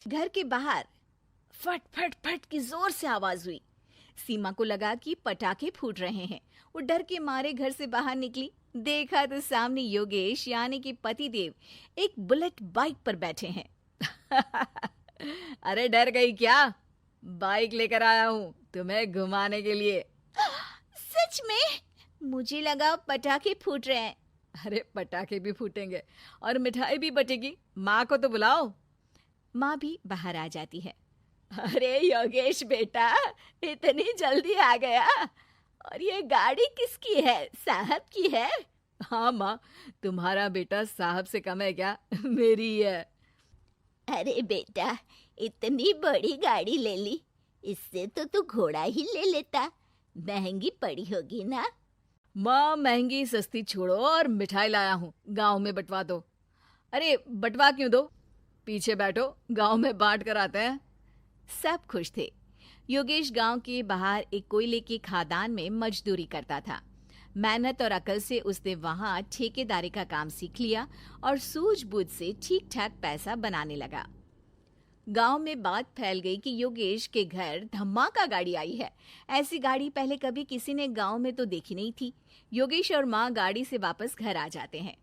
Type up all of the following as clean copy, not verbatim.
घर के बाहर फट फट फट की जोर से आवाज हुई। सीमा को लगा कि पटाखे फूट रहे हैं। वो डर के मारे घर से बाहर निकली। देखा तो सामने योगेश यानी कि पतिदेव एक बुलेट बाइक पर बैठे हैं। अरे डर गई क्या? बाइक लेकर आया हूँ तुम्हें घुमाने के लिए। सच में? मुझे लगा पटाखे फूट रहे हैं। अरे पटाखे भी फूटेंगे और मिठाई भी बटेगी। माँ को तो बुलाओ। माँ भी बाहर आ जाती है। अरे योगेश बेटा, इतनी जल्दी आ गया? और ये गाड़ी किसकी है? साहब की है? हाँ माँ, तुम्हारा बेटा साहब से कम है क्या? मेरी ही है। अरे बेटा, इतनी बड़ी गाड़ी ले ली, इससे तो तू घोड़ा ही ले लेता। महंगी पड़ी होगी ना? माँ महंगी सस्ती छोड़ो और मिठाई लाया हूँ, गांव में बंटवा दो। अरे बंटवा क्यों दो? पीछे बैठो, गांव में बांट कर आते हैं। सब खुश थे। योगेश गांव के बाहर एक कोयले की खदान में मजदूरी करता था। मेहनत और अकल से उसने वहां ठेकेदारी का काम सीख लिया और सूझबूझ से ठीक ठाक पैसा बनाने लगा। गांव में बात फैल गई कि योगेश के घर धमाका गाड़ी आई है। ऐसी गाड़ी पहले कभी किसी ने गांव में तो देखी नहीं थी। योगेश और माँ गाड़ी से वापस घर आ जाते हैं।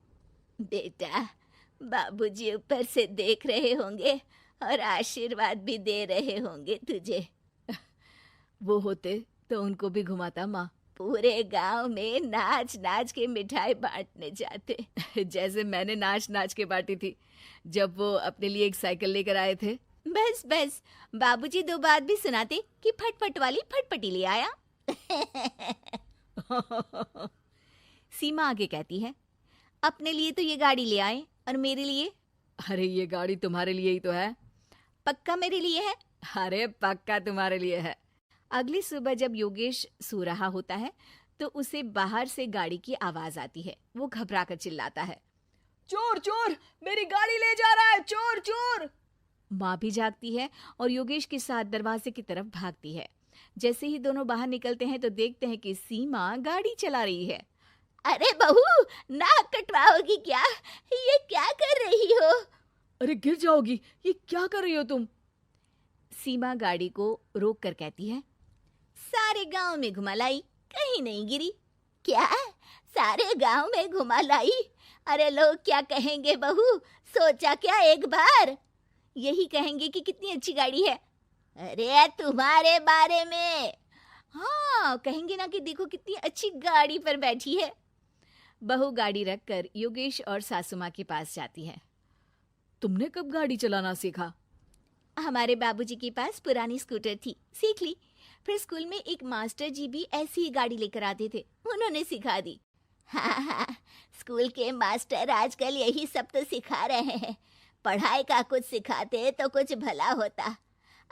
बेटा, बाबूजी ऊपर से देख रहे होंगे और आशीर्वाद भी दे रहे होंगे तुझे। वो होते तो उनको भी घुमाता माँ। पूरे गांव में नाच नाच के मिठाई बांटने जाते। जैसे मैंने नाच नाच के बांटी थी जब वो अपने लिए एक साइकिल लेकर आए थे। बस बस, बाबूजी दो बात भी सुनाते कि फटफट वाली फटपटी ले आया। सीमा आगे कहती है, अपने लिए तो ये गाड़ी ले आए और मेरे लिए? अरे ये गाड़ी तुम्हारे लिए ही तो है। पक्का मेरे लिए है? अरे पक्का तुम्हारे लिए है। अगली सुबह जब योगेश सो रहा होता है तो उसे बाहर से गाड़ी की आवाज आती है। वो घबरा कर चिल्लाता है, चोर चोर, मेरी गाड़ी ले जा रहा है, चोर चोर। माँ भी जागती है और योगेश के साथ दरवाजे की तरफ भागती है। जैसे ही दोनों बाहर निकलते हैं तो देखते हैं कि सीमा गाड़ी चला रही है। अरे बहू, नाक कटवाओगी क्या? ये क्या कर रही हो? अरे गिर जाओगी, ये क्या कर रही हो तुम? सीमा गाड़ी को रोक कर कहती है, सारे गांव में घुमा लाई, कहीं नहीं गिरी। क्या? सारे गांव में घुमा लाई? अरे लोग क्या कहेंगे बहू? सोचा क्या एक बार? यही कहेंगे कि कितनी अच्छी गाड़ी है। अरे तुम्हारे बारे में। हाँ, कहेंगे ना कि देखो कितनी अच्छी गाड़ी पर बैठी है। बहू गाड़ी रखकर योगेश और सासू माँ के पास जाती है। तुमने कब गाड़ी चलाना सीखा? हमारे बाबूजी के पास पुरानी स्कूटर थी, सीख ली। फिर स्कूल में एक मास्टर जी भी ऐसी ही गाड़ी लेकर आते थे, उन्होंने सिखा दी। हाँ हाँ, स्कूल के मास्टर आजकल यही सब तो सिखा रहे हैं। पढ़ाई का कुछ सिखाते तो कुछ भला होता।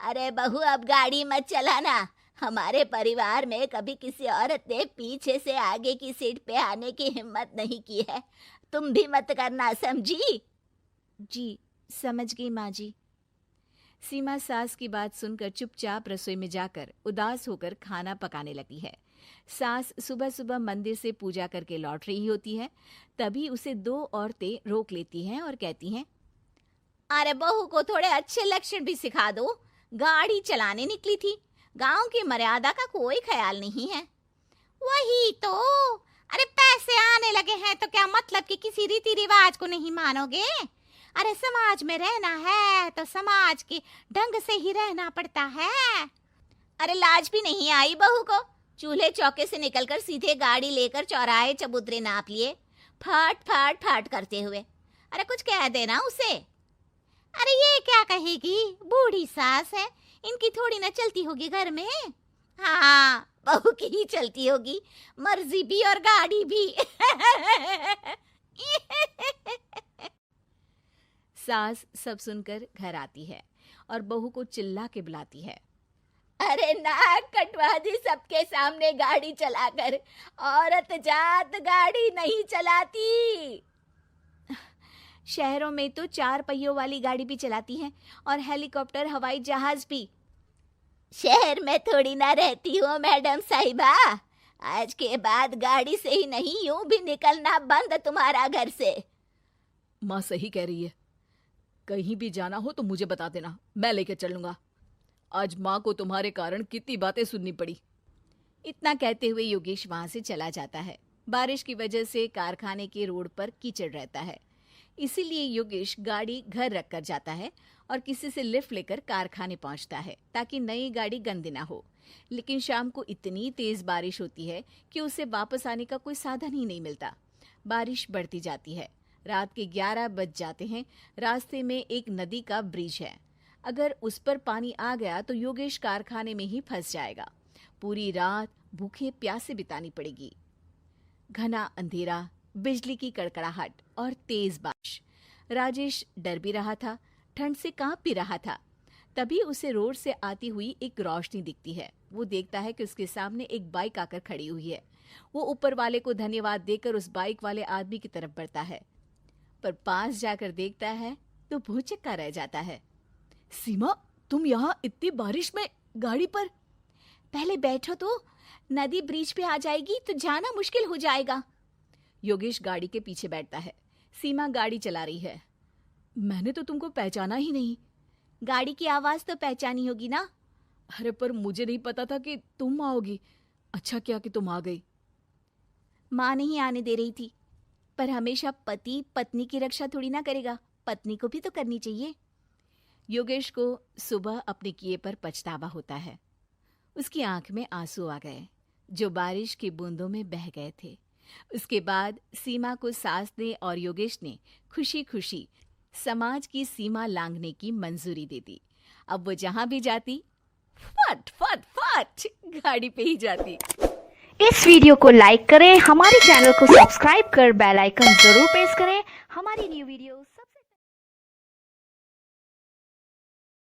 अरे बहू, अब गाड़ी मत चलाना। हमारे परिवार में कभी किसी औरत ने पीछे से आगे की सीट पे आने की हिम्मत नहीं की है। तुम भी मत करना, समझी? जी समझ गई माँ जी। सीमा सास की बात सुनकर चुपचाप रसोई में जाकर उदास होकर खाना पकाने लगती है। सास सुबह सुबह मंदिर से पूजा करके लौट रही होती है। तभी उसे दो औरतें रोक लेती हैं और कहती हैं, अरे बहू को थोड़े अच्छे लक्षण भी सिखा दो। गाड़ी चलाने निकली थी, गांव की मर्यादा का कोई ख्याल नहीं है। वही तो। अरे पैसे आने लगे हैं तो क्या मतलब कि किसी रीति रिवाज को नहीं मानोगे? अरे समाज में रहना है तो समाज के ढंग से ही रहना पड़ता है। अरे लाज भी नहीं आई बहू को? चूल्हे चौके से निकलकर सीधे गाड़ी लेकर चौराहे चबूतरे नाप लिए, फट फट फट करते हुए। अरे कुछ कह देना उसे। अरे ये क्या कहेगी, बूढ़ी सास है, इनकी थोड़ी ना चलती होगी घर में। हाँ, बहू की ही चलती होगी, मर्जी भी और गाड़ी भी। सास सब सुनकर घर आती है और बहू को चिल्ला के बुलाती है, अरे नाक कटवा दी सबके सामने गाड़ी चलाकर। औरत जात गाड़ी नहीं चलाती। शहरों में तो 4 पहियों वाली गाड़ी भी चलाती हैं और हेलीकॉप्टर, हवाई जहाज भी। शहर में थोड़ी ना रहती हो मैडम साहिबा। आज के बाद गाड़ी से ही नहीं, यूं भी निकलना बंद तुम्हारा घर से। माँ सही कह रही है, कहीं भी जाना हो तो मुझे बता देना, मैं लेके चलूंगा। आज माँ को तुम्हारे कारण कितनी बातें सुननी पड़ी। इतना कहते हुए योगेश वहां से चला जाता है। बारिश की वजह से कारखाने के रोड पर कीचड़ रहता है, इसीलिए योगेश गाड़ी घर रख कर जाता है और किसी से लिफ्ट लेकर कारखाने पहुंचता है ताकि नई गाड़ी गंदी ना हो। लेकिन शाम को इतनी तेज बारिश होती है कि उसे वापस आने का कोई साधन ही नहीं मिलता। बारिश बढ़ती जाती है, रात के 11 बज जाते हैं। रास्ते में एक नदी का ब्रिज है, अगर उस पर पानी आ गया तो योगेश कारखाने में ही फंस जाएगा। पूरी रात भूखे प्यासे बितानी पड़ेगी। घना अंधेरा, बिजली की कड़कड़ाहट और तेज बारिश। राजेश डर भी रहा था, ठंड से कांप भी रहा था। तभी उसे रोड से आती हुई एक रोशनी दिखती है। वो देखता है कि उसके सामने एक बाइक आकर खड़ी हुई है। वो ऊपर वाले को धन्यवाद देकर उस बाइक वाले आदमी की तरफ बढ़ता है, पर पास जाकर देखता है तो भौचक्का रह जाता है। सीमा, तुम यहाँ इतनी बारिश में गाड़ी पर? पहले बैठो तो, नदी ब्रिज पे आ जाएगी तो जाना मुश्किल हो जाएगा। योगेश गाड़ी के पीछे बैठता है। सीमा गाड़ी चला रही है। मैंने तो तुमको पहचाना ही नहीं। गाड़ी की आवाज तो पहचानी होगी ना? अरे पर मुझे नहीं पता था कि तुम आओगी। अच्छा किया कि तुम आ गई। माँ नहीं आने दे रही थी, पर हमेशा पति पत्नी की रक्षा थोड़ी ना करेगा, पत्नी को भी तो करनी चाहिए। योगेश को सुबह अपने किए पर पछतावा होता है। उसकी आंख में आंसू आ गए जो बारिश की बूंदों में बह गए थे। उसके बाद सीमा को सास ने और योगेश ने खुशी खुशी समाज की सीमा लांघने की मंजूरी दे दी। अब वो जहां भी जाती फट फट फट गाड़ी पे ही जाती। इस वीडियो को लाइक करें, हमारे चैनल को सब्सक्राइब कर बेल आइकन जरूर प्रेस करें हमारी न्यू वीडियोस